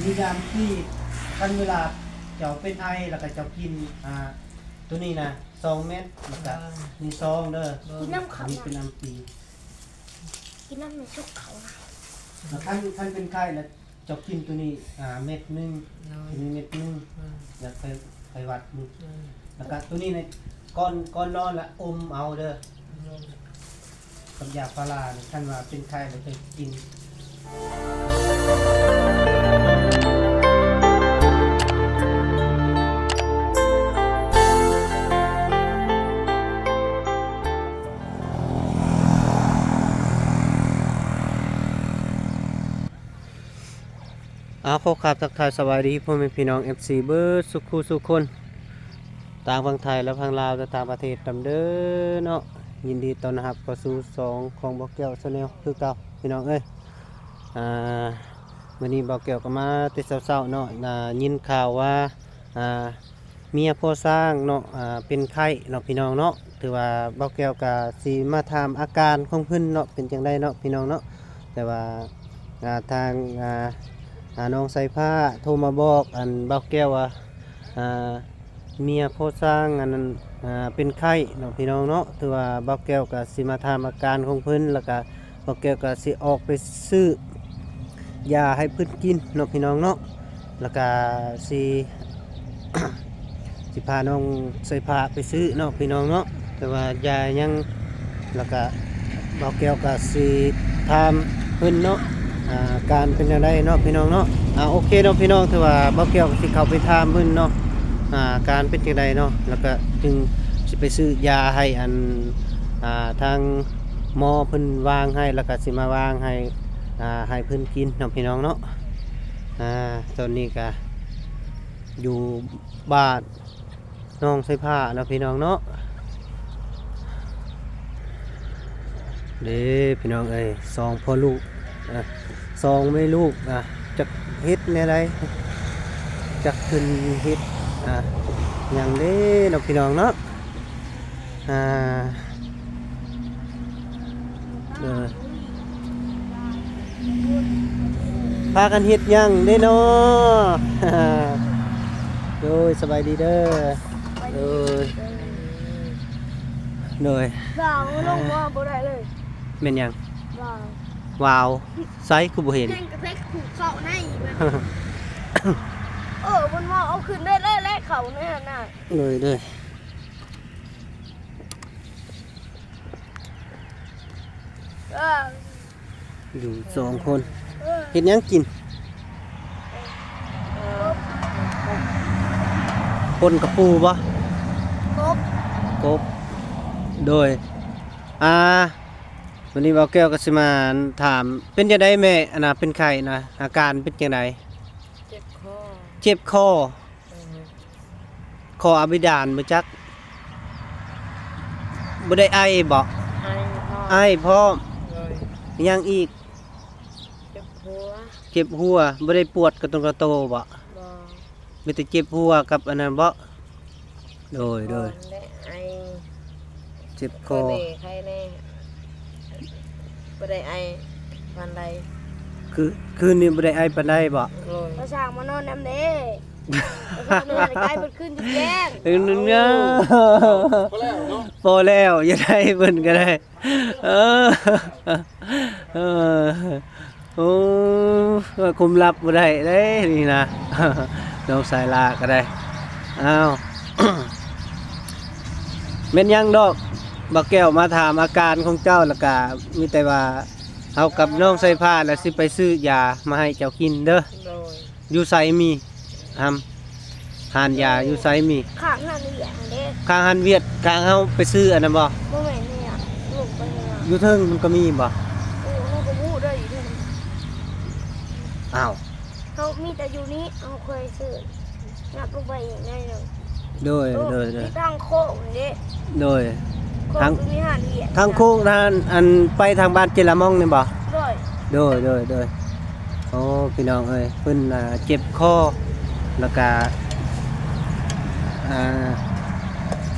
มียามที่กันเวลาเจ้าเป็นไอแล้วก็เจ้ากินตัวนี้นะ2 เม็ดแล้วก็นี่ซองเด้อ กินน้ำเขา นี่เป็นน้ำปี กินน้ำในชุกเขานะ แล้วท่านเป็นไข้แล้วเจ้ากินตัวนี้เม็ดนึงตัวนี้เม็ดนึงแล้วไปวัดมึงแล้วก็ตัวนี้ในก้อนนอนละอมเอาเด้อกับยาพาราท่านว่าเป็นไข้แล้วจะกินขอครับทักทายสวัสดีพ่อแม่พี่น้อง FC เบิร์ดสุขสุขคนต่างฝั่งไทยและฝั่งลาวและต่างประเทศดำเด้อเนาะยินดีต้อนรับเข้าสู่2ของบ่แก้ว Channel คือเก่าพี่น้องเอ้ยวันนี้บ่แก้วก็มาแต่เช้าๆเนาะยินข่าวว่าเมียพ่อสร้างเนาะเป็นไข้เนาะพี่น้องเนาะถือว่าบ่แก้วก็สิมาถามอาการของเพิ่นเนาะเป็นจังไดเนาะพี่น้องเนาะแต่ว่าทางน้องใส่ผ้าโทรมาบอกอันบ่าวแก้วว่าเมียพ่อสร้างอันนั้นเป็นไข้เนาะพี่น้องเนาะถือว่าบ่าวแก้วก็สิมาถามอาการของเพิ่นแล้วก็บ่าวแก้วก็สิออกไปซื้อยาให้เพิ่นกินเนาะพี่น้องเนาะแล้วก็สิ สิพาน้องใส่ผ้าไปซื้อเนาะพี่น้องเนาะแต่ว่ายายังแล้วก็บ่าวแก้วก็สิถามเพิ่นเนาะการเป็นยังไงเนาะพี่น้องเนาะโอเคเนาะพี่น้องถือว่าบ่เกี่ยวกับที่เขาไปถามเพิ่นเนาะการเป็นยังไงเนาะแล้วก็จึงสิไปซื้อยาให้อันทางหมอเพิ่นวางให้แล้วก็สิมาวางให้ให้เพิ่นกินเนาะพี่น้องเนาะตอนนี้ก็อยู่บ้านน้องใส่ผ้าเนาะพี่น้องเนาะเด้พี่น้องเอ้ย2พ่อลูก2แม่ลูกจักเฮ็ดแนวใดจักขึ้นเฮ็ดหยังเด้เนาะพี่น้องเนาะพากันเฮ็ดหยังเด้เนาะโดยสบายดีเด้อโดยบ่าวลงว่าบ่ได้เลยแม่นหยังบ่าวว้าวไซส์คือบ่เห็น เพ่งกระเพกขู่เข่าในมันว่าเอาขึ้นได้แล้วเข่าเนี่ยน่ะเลยอยู่2 คนเฮ็ดหยังกินคนกระปูบ่กบโดยวันนี้บ่าวแก้วก็สิมาถามเป็นจังได๋แม่เป็นไข้นะอาการเป็นจังได๋เจ็บคอคออับดานบ่จักบ่ได้ไอบ่ไอพร้อมยังอีกเจ็บหัวบ่ได้ปวดกระตุกกระโตบ่มีแต่เจ็บหัวกับอันนั้นบ่โดยเจ็บคอใครแน่บ่ได้ไอปานใดคืนนี้บ่ได้ไอปานใดบ่ภาษามานอนน้ำเด้นอนใกล้เพิ่นขึ้นแจ้งนึงเนาะพอแล้วอย่าได้เพิ่นก็ได้โอ้คุมลับบ่ได้เด้นี่นะน้องสายลาก็ได้อ้าวแม่นยังดอกบ่แก้วมาถามอาการของเจ้าแล้วก็มีแต่ว่าเฮากับน้องใส่ผ้าแล้วสิไปซื้อยามาให้เจ้ากินเด้ออยู่ไสมีหานยาอยู่ไสมีข้างหันเวียดเด้ข้างหันเวียดข้างเฮาไปซื้ออันนั้นบ่แม่นเนี่ยลูกไปเนี่ยอยู่เทิงมันก็มีบ่ลูกก็พูดได้อยู่ด้วยอ้าวเฮามีแต่อยู่นี้เฮาเคยซื้องับลงไปอย่างง่ายเลยโดยทางโค้งนี่โดยทางนี้หันเวียดทางโค้งทางอันไปทางบ้านเจรามองนี่บ่โดยโอ้พี่น้องเอ้ยเพิ่นเจ็บคอแล้วก็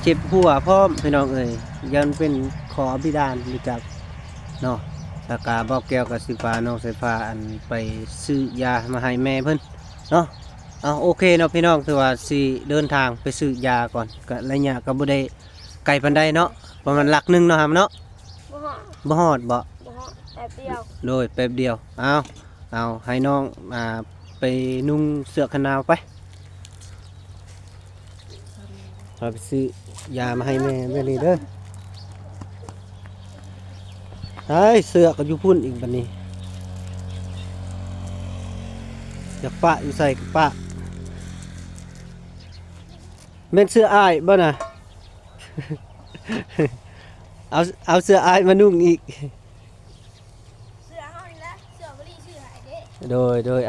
เจ็บหัวพร้อมพี่น้องเอ้ยยันเป็นคอพิดานรู้จักเนาะแล้วก็บ่แก้วกับสิฟ้าน้องสายฟ้าอันไปซื้อยามาให้แม่เพิ่น เนาะเอาโอเคเนาะพี่น้องคือว่าสิเดินทางไปซื้อยาก่อนก็ระยะก็บ่ได้ไกลปานใดเนาะประมาณหลักหนึงเนาะครับเนาะ บ่ฮอด บ่ฮอดบ่ บ่ฮอดแป๊บเดียว โดยแป๊บเดียวเอาให้น้องไปนุ่งเสื้อกันหนาวไปเราไปซื้อยามาให้แม่นี่เด้อเฮ้ยเสื้อก็อยู่พุ่นอีกบัดนี้อยากปะอยู่ใส่กับปะแม่นเสื้ออ้ายบ่น่ะ เอาเสื้ออ้ายมานุ่งอีก เสื้อเฮานี่แหละเสื้อบ่ได้ชื่อให้เด้ โดย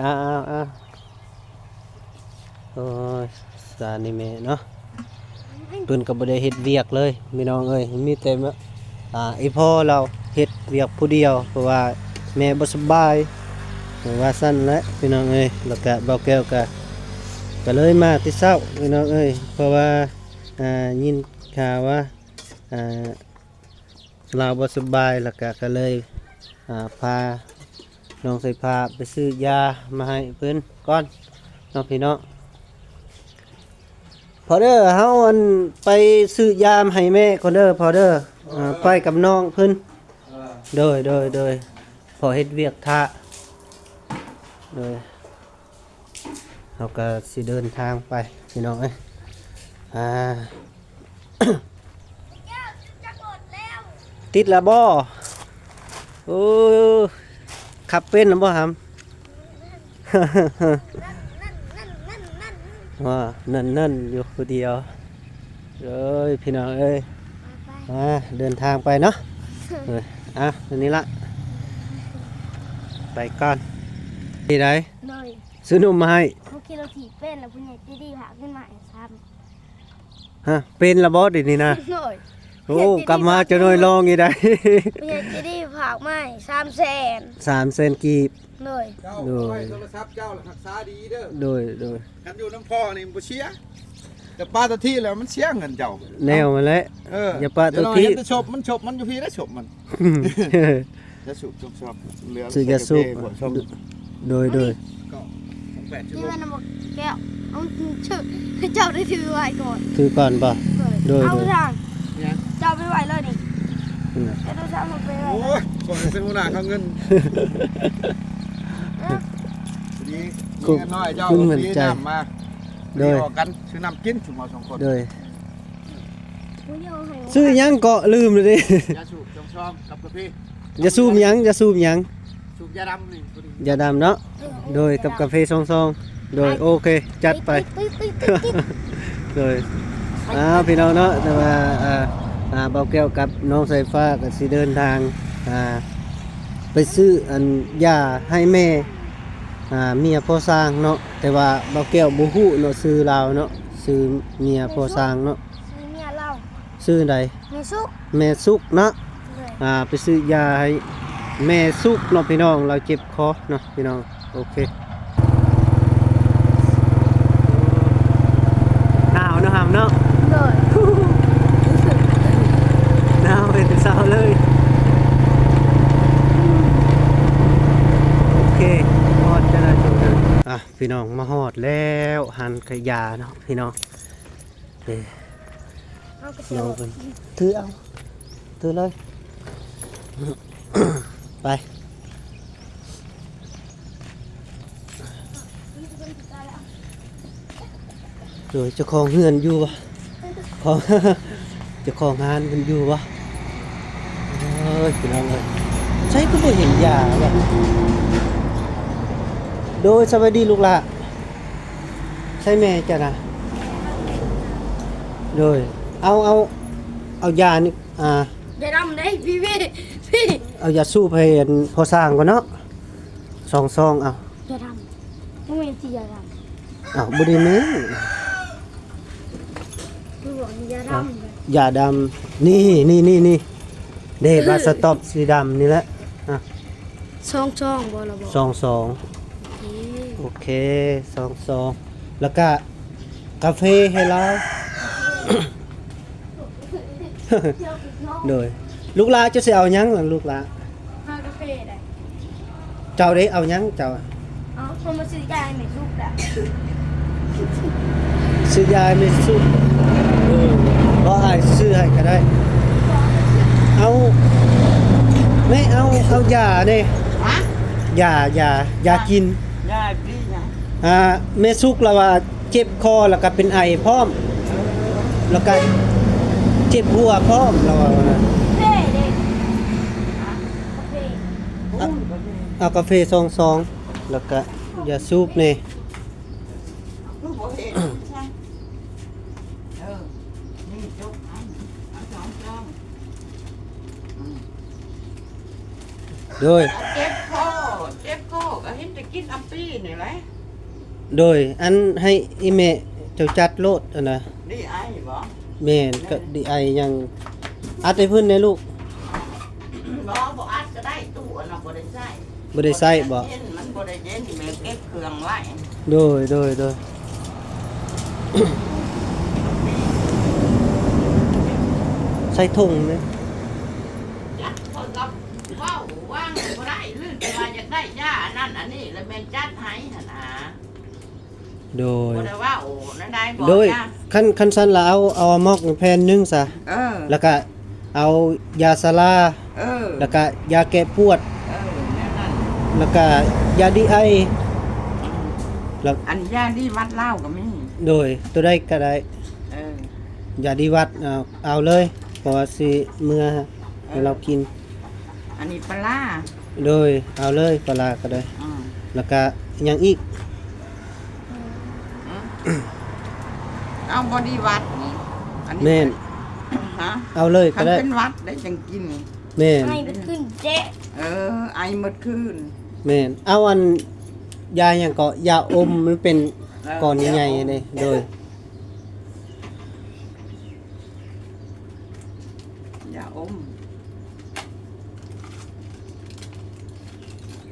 โอ้ยสานี่แม่เนาะเพิ่นก็บ่ได้เฮ็ดเวียกเลยพี่น้องเอ้ยมีแต่อีพ่อเราเฮ็ดเวียกผู้เดียวเพราะว่าแม่บ่สบายเพราะว่าซั่นแหละพี่น้องเอ้ยแล้วก็เบาแก้วก็เลยมาแต่เช้าพี่น้องเอ้ยเพราะว่ายินข่าวว่าเราบ่สบายแล้วก็เลยพาน้องใส่ผ้าไปซื้อยามาให้เพิ่นก่อนน้องพี่น้องพอเด้อเฮาไปซื้อยามาให้แม่ก่อนเด้อพอเด้อไปกับน้องเพิ่นโดยพอเฮ็ดเวียกท่าโดยเฮาก็สิเดินทางไปพี่น้องเอ้ยจะกดแล้ว ติดแล้วบ่โอ้ขับเป็นแล้วบ่ครับ นั่น ว่านั่นอยู่คนเดียวเอ้ยพี่น้องเอ้ยเดินทางไปเนาะอันนี้ละไปก่อนที่ไหน เลย ซื้อนมมาให้ เขาคิดเราถีบเป็นแล้วผู้ใหญ่จะดีพาขึ้นมาให้ซ้ เป็นละบอสเดี๋ยวนี้นะ ำเลย โอ้กลับมาจะน้อยลองอีกได้ ผู้ใหญ่จะดีพาไม่300,000 300,000กีบ เลย เจ้าเอาไว้โทรศัพท์เจ้ารักษาดีเด้อ โดย กันอยู่น้ำพ่อนี่มันบ่เสียแต่ป้าตะที่แล้วมันเสียเงินเจ้า แนวมาแล้ว อย่าปาตะที่ เดี๋ยวเราเห็นแต่ศพมันอยู่พี่ได้ศพมันจะสูบเหลือ ซื้อยาสูบ ศพ โดย ก็8ชั่ว นี่ โมง มันบอกแก้วเอาชื่อให้เจ้าได้ถือไว้ก่อน ถือก่อนป่ะ โดย เอาทาง เนี่ย เจ้าไปไหวเลยนี่ไอ้ตัวเจ้ามันไปไหว โอ้ยก่อนซื้อมูลค่าเงินดีเงินน้อยเจ้าพี่น้ำมาโดยกันซื้อน้ำกินชุมเอา2คน โดย ผู้เดียวให้ ซื้อหยังเกาะลืมเลยดิ ยาสูบชอมกับกาแฟ อย่าสูบหยัง สูบยาดำนี่ อย่าดำเนาะ โดยกับกาแฟซองโดยโอเคจัดไป โดยพี่น้องเนาะแต่ว่าเบาแก้วกับน้องสายฟ้าก็สิเดินทางไปซื้อยาให้แม่เมียพ่อสร้างเนาะแต่ว่าเบาแก้วบ่ฮู้เนาะซื้อลาวเนาะซื้อเมียพ่อสร้างเนาะ ซื้อเมียเรา ซื้อใด มีสุก แม่สุกเนาะ เลย ไปซื้อยาให้แม่สุกเนาะพี่น้องเราเจ็บคอเนาะพี่น้องโอเคหนาวเนาะครับเนาะ เลย หนาวเป็นเศร้าเลยโอเคฮอดจะได้ชมกันพี่น้องมาฮอดแล้วหันขยาเนาะพี่น้องเอ้ย เอากระ น้ เทีย อ ม งเพิ่นถือเอาถือเลย ไปโดยเจ้าของเฮือนอยู่วะของ เจ้าของงานมันอยู่วะเอ้ยพี่น้องเอ้ยใช่ก็บ่เห็นยาวะโดยสวัสดีลูกหละใช่แม่จ้ะนะโดยเอายานี่อย่าดำเลยพี่ เอายาสู้ให้พอสร้างก่อนเนาะซองเอา อย่าดำไม่เป็นที่อย่าด เอาบ่ได้แม่น ำคือบอกอย่าดำเลย ยาดำนี่เด้บาสต็อปสีดำนี่แหละ ช่องบ่ละบ่ ซองโอเคซองแล้วก็กาแฟให้เรา โดยลูกหลานจะสิเอาหยังล่ะลูกหลาน หากาแฟได้ เจ้าได้เอาหยังเจ้า เอา คนมาซื้อยาไม่ลูกละ ซื้อยาไม่สุกบ่อายซื้อให้ก็ได้เอาไม่เอายาเด้ ฮะ ยากิน ยาพี่นะ แม่สุกแล้วว่าเจ็บคอแล้วก็เป็นไอพร้อมแล้วก็เจ็บหัวพร้อมแล้วว่านะ เพ่เด็กกาแฟ เอากาแฟซองแล้วก็ยาสูบนี่ ลูกบ่เห็นใช่นี่จุกเอาสองจ้อง โดย เจ็บคอก็เห็นจะกินอัมปี้นี่แหละ โดยอันให้อีเมเจ้าจัดโลดอันนะ นี่ไอ้บ่ แม่นก็ดีไอยังอัดให้เพิ่นในลูก บ่อัดก็ได้ตู้อันน่ะบ่ได้ใช้ บ่ได้ใส่บ่ เย็นมันบ่ได้เย็นแม่เก็บเครื่องไว้ โดยใส่ถุงนี่ จัดคนกับว้าวว่างบ่ได้ลื่นแต่ว่าอยากได้ยาอันนั้นอันนี้แล้วแม่นจัดให้หั่นน่ะ โดย บ่ได้ว่าโอ้นั่นได้บ่ โดย จ้ะ คันสั้นละเอามอกแผ่นหนึงซะ แล้วก็เอายาซาลา แล้วก็ยาแก้ปวด นั่นนั่น แล้วก็ยาดีไอ แล้ว อันยาที่วัดเหล้าก็มี โดยตัวใดก็ได้ เออย าดีวัดเอาเลยเพราะว่าสิเมื่อให้เรากิน อันนี้ปลาร้า โดยเอาเลยปลาร้าก็ได้ อืม แล้วก็หยังอีก เอาบอดี้วัดนี่อันนี้ แม่น ฮะ เอาเลยก็ คัน ได้ เป็นวัดได้จังกิน แม่น ให้มันขึ้นเจ๊ ไอหมดคืน แม่นเอาอันยาหยังก็ยาอมมันเป็นก้อนใหญ่ๆนี่โดย ยาอม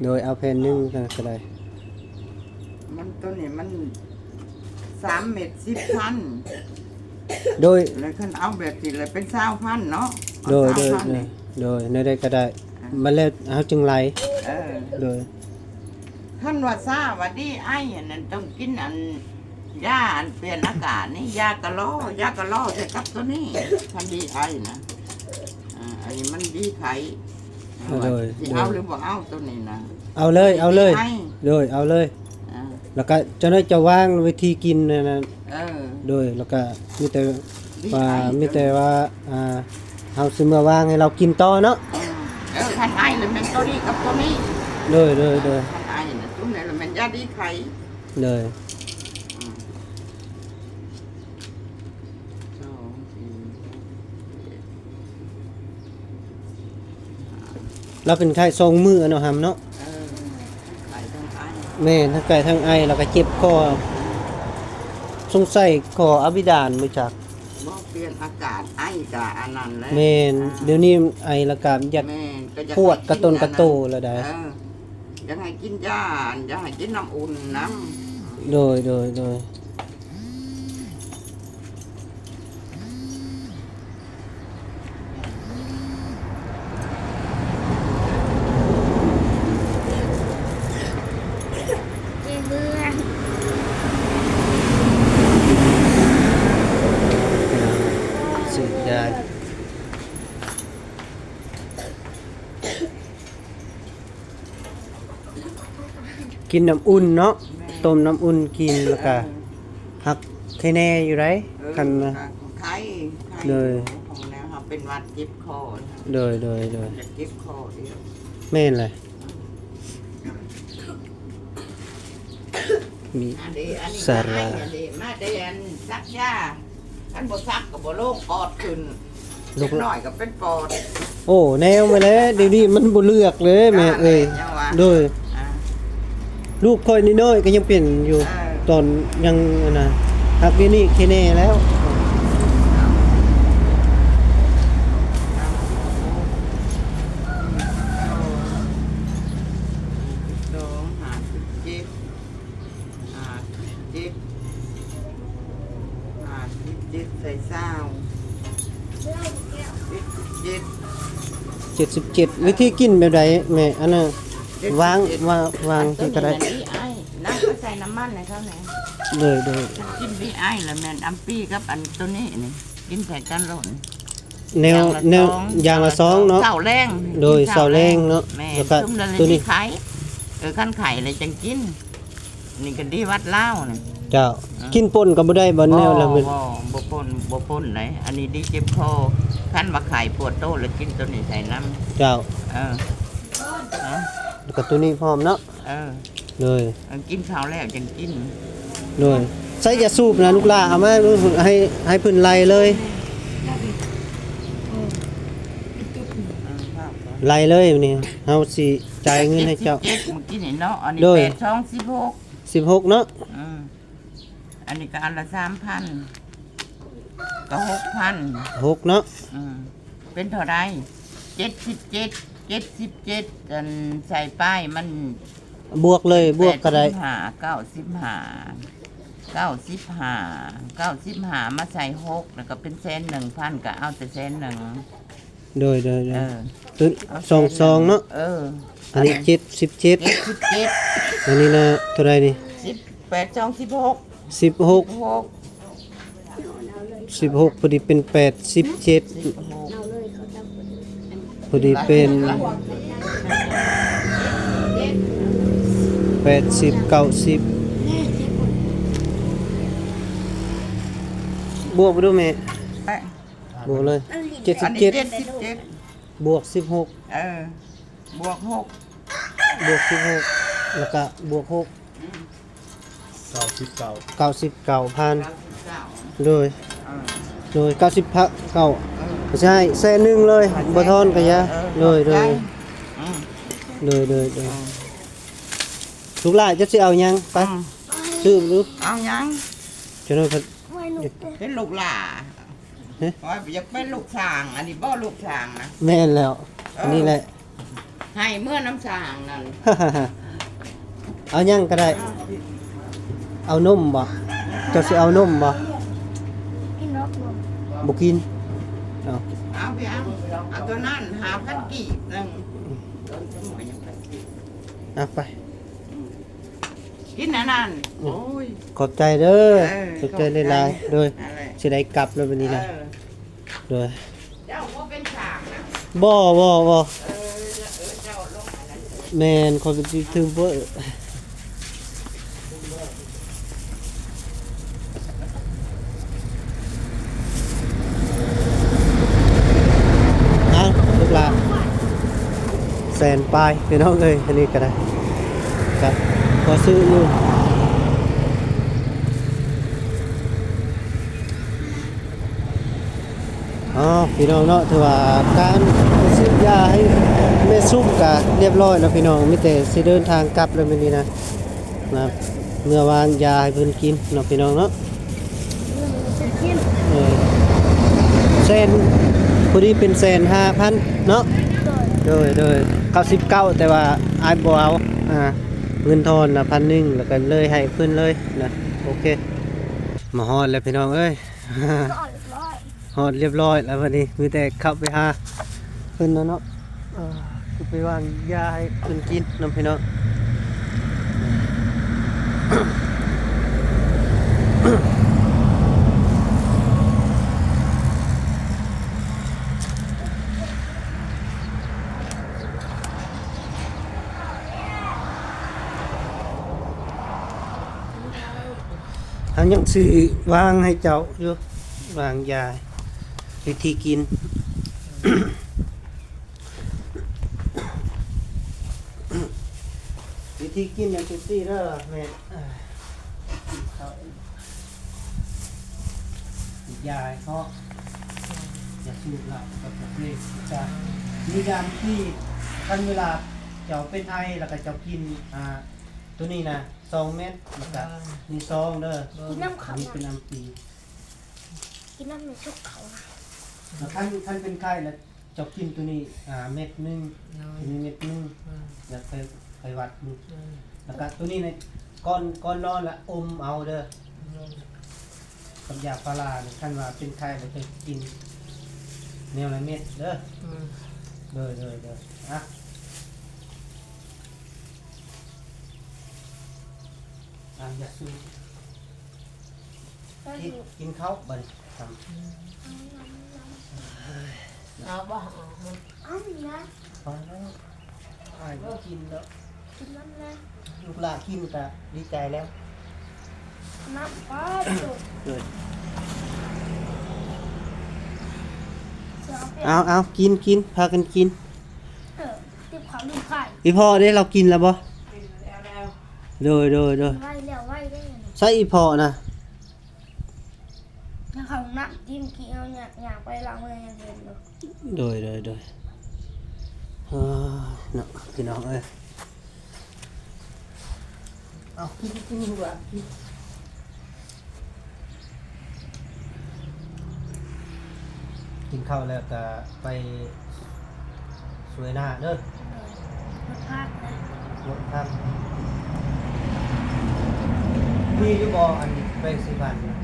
โดยเอาแผ่นหนึงก็ได้ มันตัวนี้มัน3 เม็ด 10,000 โดย เลยคันเอาแบบสิเลยเป็น20,000เนาะ โดย 20,000นี่ ในใดก็ได้มันแล้วเอาจึงไหล เออ โดย ท่านว่าซาว่าดีไอ้อันนั้นต้องกินอันยาอันเปลี่ยนอากาศนี่ยากะล้อใส่กับตัวนี้ท่านดีไอ้นะอันนี้มันดีไข่สิเอาหรือบ่เอาตัวนี้นะ เอาเลยโดยเอาเลย อ่า แล้วก็เจ้าน้อยจะวางวิธีกินนั่นนะ เออ โดยแล้วก็มีแต่ ดี ว่า ไอ้ มีแต่ว่าเฮาสิเมื่อวางให้เรากินต่อเนาะ ท่านไอ้เลยเป็นตัวนี้กับตัวนี้ โดย ท่านไอ้นะตุ้มนี่เลยมันยาดีไข่ เลย อืมสองสี่ เราเป็นไข้ทรงมือเนาะหำเนาะ ไข่ทั้งไอ้ แม่ทั้งไก่ทั้งไอแล้วก็เจ็บคอสงสัยคออภิดานมาจาก บ่เปลี่ยนอากาศไอ้กะอันนั้นแหละ แม่นเดี๋ยวนี้ไอแล้วก็อยาก แม่นก็อยาก ปวดกระตนกระโตแล้วได้ อยากให้กินยาอยากให้กินน้ำอุ่นน้ โดย เจ๊เมื่อ สิได้ กินน้ำอุ่นเนาะต้มน้ำอุ่นกินแล้วก็หักไข่แน่อยู่ไร ำ กันนะ ไข้ไข้ เลย ของแนวเขาเป็นหวัดเจ็บคอ โดย จะเจ็บคอเดียว แม่นเลยมี อันนี้ สาระ อันนี้มาเดียนซักยาอันบ่ซักกับบ่โล่งปอดขึ้น ลูก หน่อยก็เป็นปอด โอ้แนวมาแล้วเดี๋ยวนี้มันบ่เลือกเลยแม่เอ้ย ยังวะ โดย อ่า ลูกค่อยน้อยๆก็ยังเป็นอยู่ ตอนยังนะหักเดี๋ยวนี้แค่แน่แล้ว สอง57 57ใส่ซาว77 77วิธีกินแบบใดแม่อันน่ะวางที่กระได อันนี้ไอ้น้ น้ำมันให้เขาแหน่ เลยโดย กินพี่ไอ้ละแม่นอัมปี้กับอันตัวนี้นี่กินใส่กันหล่น แนวอย่างละซองเนาะ เสาแรง โดยเสาแรงเนาะ แม่ แล้วก็ ซุ่มละ ตัวนี้ ไข่ขั้นไข่เลยจังกินนี่ก็ดีวัดเล่าวนี่ เจ้ากินป่นก็บ่ได้บ่แนวละมัน บ่ปนไหนอันนี้ดีเจ็บคอขั้นว่าไข่ปวดโตแล้วกินตัวนี้ใส่น้ เจ้า ำเอา แล้วก็ตัวนี้พร้อมเนาะ เออ เลย เอากินข้าวแล้วจังกิน เลยใส่ยาสูบนะลูกหลานเอามาให้เพิ่นไล่เลยไล่เลยนี่เฮาสิจ่ายเงินให้เจ้า เจ็ดเมื่อกี้นี่เนาะอันนี้ โดย 8 2 16เนาะ 16อันนี้ก็อันละ 3,000ก็ 6,000 6เนาะ เป็นเท่าไร77อันใส่ป้ายมัน บวกเลยบวกก็ได้ 95มาใส่6แล้วก็เป็น1,000ก็เอาแต่1,000 โดย เออ ตัวซองเนาะ เออ อันนี้17 77 อันนี้นะเท่าไหร่นี่ 18 2 16 16 6 16พอดีเป็น87 เอาเลยเขาจับ พอดีเป็น80 90บวกไปดูแม่บวกเลย อันนี้ 77 77 บวก16 เออ บวก 6 บวก16แล้วก็บวก6 99,000โดย โดย90พักเก่าใช่แซ่นึงเลยบ่ทอนก็ยะเลยลูกหลานจะสิเอายังไปซื้อดู เอายัง จนว่า ไว้หนูเด้อ เป็นลูกหล่าโอ้ยอยากเป็นลูกช้าง อันนี้บ่ลูกช้างนะ แม่นแล้วอันนี้แหละ ให้เมื่อน้ำช้างนั่น เอายังก็ได้ เอานมบ่เจ้าสิเอานมบ่ กินนกนม บ่กินเอา เอาไปเอาตัวนั้น5,000กีบหนึง เอาไป กินอันนั้นโอ้ย ขอบใจเด้อ เออ ขอบใจหลายๆโดย อะไร สิได้กลับแล้ววันนี้นะ เออ โดย เจ้าว่าเป็นช้างนะ บ่ เจ้าลงอันนั้น แม่นคนเป็นยูทูบเบอร์เอาลูกหลานแสนปลายพี่น้องเอ้ยอันนี้ก็ได้ครับพอซื้ออยู่อ๋อพี่น้องเนาะถือว่าการซื้อยาให้แม่ซุปก็เรียบร้อยแล้วพี่น้องมีแต่สิเดินทางกลับแล้วมื้อนี้นะเมื่อวางยาให้เพิ่นกินเนาะพี่น้องเนาะ จะกิน แสนพอดีเป็น150,000เนาะ โดย โดย99แต่ว่าอายบ่เอาเงินทอนละ1,000แล้วก็เลยให้เพิ่นเลยนะโอเคมาฮอดแล้วพี่น้องเอ้ย ก็อ่อนร้อย ฮอดเรียบร้อยแล้ววันนี้มีแต่เข้าไปหาเพิ่นเนาะคือไปวางยาให้เพิ่นกินน้ำพี่น้องอันยังสิวางให้เจ้าอยู่วางยาวิธีกิน วิธีกินอย่างจังซี่เด้อแม่ยาให้เขาอย่าสูบหลับกับเพลงจะมียามที่คันเวลาเจ้าเป็นไอแล้วก็เจ้ากินตัวนี้นะ2 เม็ดแล้วก็มีซองเด้อ กินน้ำเขา นี่เป็นน้ำปี กินน้ำในชุกเขา แล้วท่านเป็นไข้แล้วเจ้ากินตัวนี้เม็ดหนึงตัวนี้เม็ดหนึงแล้วไปวัดมึงแล้วก็ตัวนี้ในก้อนนอนละอมเอาเด้อกับยาพาราเนี่ยท่านว่าเป็นไข้แล้วจะกินแนวละเม็ดเด้อเด้ออ่ะ อย่าสู้ ก็ กิ อน ยู่ กินข้าวบัดนี้ท เอาบ่ อ้าวนะ ำพอแล้วอ้ายบ่กินแล้ว กินน้ำนะ ลูกหลานกินก็ดีใจแล้ว น้ำปลาสุก เลย เสือเป็ด เอากินพากันกิน ติบเขาลืมไข่ อีพ่อได้เรากินแล้วบ่ แล้ว โดย ไว้แล้วไว้ได้ยังไง ใช่อีพ่อนะ ถ้าเขานักจิ้มกี้เอาอยากไปล้างมือยังเห็นเลย โดยเนาะพี่น้องเอ้ยเอากินดีกว่ากินข้าวแล้วก็ไปสวยหน้าเด้อ รสชาตินะ รถครับมีอยู่บ่อันแบ่งสิพันนะ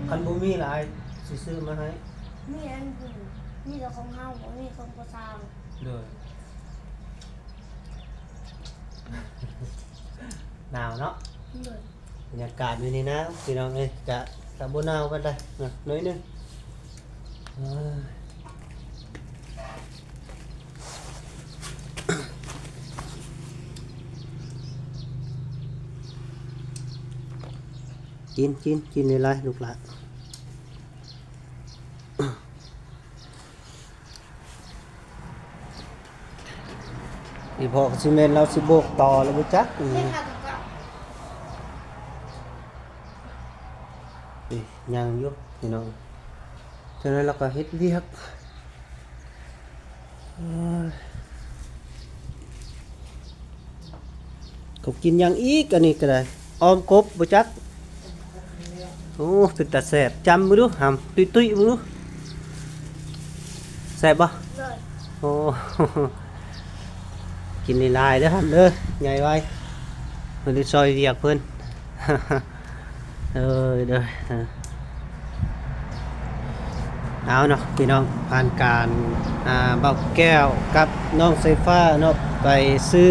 คันบ่มีหลายสิซื้อมาให้ มีอันอื่นมีแต่ของเฮาบ่มีของประสาง เด้อหนาวเนาะ เลย บรรยากาศอยู่นี่นะพี่น้องเอ้ยจะตะบ่หนาวปานใดนะน้อยหนึงเอ้ยกินเลยๆลูกหลานอีพอสิแม่นเราสิโบกต่อแล้วบ่จัก เฮ็ดข้าวกับ ยังอยู่พี่น้องฉะนั้นเราก็เฮ็ดเวียกเอ้ยก็กินอย่างอีกอันนี้ก็ได้ออมกบบ่จักโอ้เป็นตาแซ่บจำบ่ดูหำตุ้ยๆบ่ดูแซ่บบ่ เลย โอ้ กินหลายๆเด้อหั่นเด้อใหญ่ไว้เพิ่นได้ซอยเวียกเพิ่น เด้อเอาเนาะพี่น้องผ่านการเบาแก้วกับน้องไซฟ้าเนาะไปซื้อ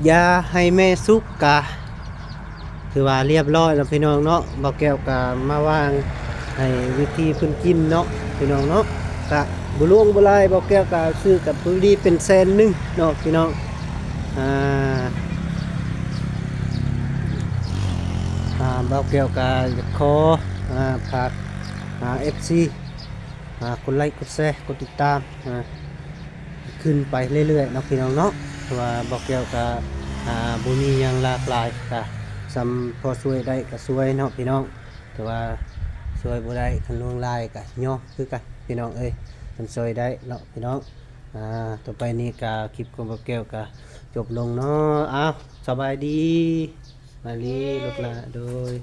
ยาให้แม่สุกกะคือว่าเรียบร้อยแล้วพี่น้องเนาะเบาแก้วกะมาวางให้วิธีเพิ่นกินเนาะพี่น้องเนาะกะบ่ลวงบ่ลายเบาแก้วกะซื้อกับผู้ดีเป็นแสนหนึงเนาะพี่น้องเบาแก้วกะขอฝากFC กดไลค์กดแชร์กดติดตามขึ้นไปเรื่อยๆเนาะพี่น้องเนาะเพราะว่าบอกเกี่ยวกับบุญมีหยังหลากหลายก็สำพอช่วยได้ก็ช่วยเนาะพี่น้องแต่ว่าช่วยบ่ได้คันลวงลายก็ย่อคือกันพี่น้องเอ้ยมันช่วยได้เนาะพี่น้องต่อไปนี้ก็คลิปของบอกเกี่ยวก็จบลงเนาะอ้าวสบายดีมาลีลูกหลานโดย